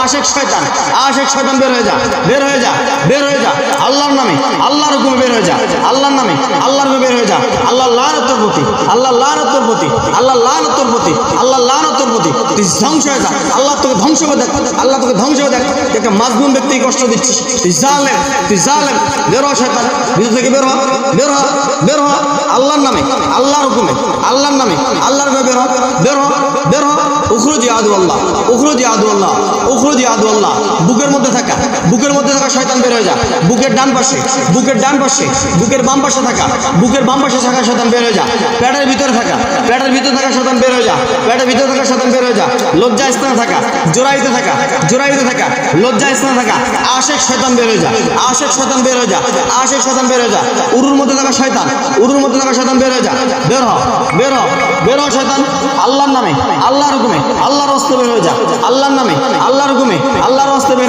আশেক শয়তান বের হয়ে যা, বের হয়ে যা, বের হয়ে যা আল্লাহর নামে, আল্লাহর হুকুমে বের হয়ে যা, আল্লাহর নামে, আল্লাহর হুকুমে বের হয়ে যা। আল্লাহ লানত তোর প্রতি, আল্লাহ লানত তোর প্রতি, আল্লাহ লানত তোর প্রতি, আল্লাহ লানত তোর প্রতি। তুই ধ্বংস হয়ে যা, আল্লাহ তোকে ধ্বংস করে দেখ, আল্লাহ তোকে ধ্বংস করে দেখ। একটা মাজলুম ব্যক্তিকে কষ্ট দিচ্ছিস, তুই জালেম, তুই জালেম। বের হ শয়তান, ভিতর থেকে বের হ, বের হ, বের হ আল্লাহর নামে, আল্লাহর হুকুমে, আল্লাহর নামে, আল্লাহর হুকুমে বের হ, বের হ, বের হ। উখরুজি আদু আল্লাহ, উখরুজি আদু আল্লাহ, উখরুজি আদু আল্লাহ। বুকের মধ্যে থাকা, বুকের মধ্যে থাকা শয়তান বের হয়ে যা। বুকের ডান পাশে, বুকের ডান পাশে, বুকের বাম পাশে থাকা, বুকের বাম পাশে থাকা শয়তান বের হয়ে যা। পেটের ভিতরে থাকা, পেটের ভিতরে থাকা শয়তান বের হয়ে যা, পেটের ভিতরে থাকা শয়তান বের হয়ে যা। লজ্জা স্থানে থাকা, জোড়াইতে থাকা, জোড়াইতে থাকা, লজ্জা স্থানে থাকা আশেক শয়তান বের হয়ে যা, আশেক শয়তান বের হয়ে যা, আশেক শয়তান বের হয়ে যা। উরুর মধ্যে থাকা শয়তান, উরুর মধ্যে থাকা শয়তান বের হয়ে যা। বের হ, বের হ, বের হ শয়তান। আল্লাহর নামে, আল্লাহর হুকুমে, আল্লাহর রাস্তায় বের হয়ে যা। আল্লাহর নামে, আল্লাহর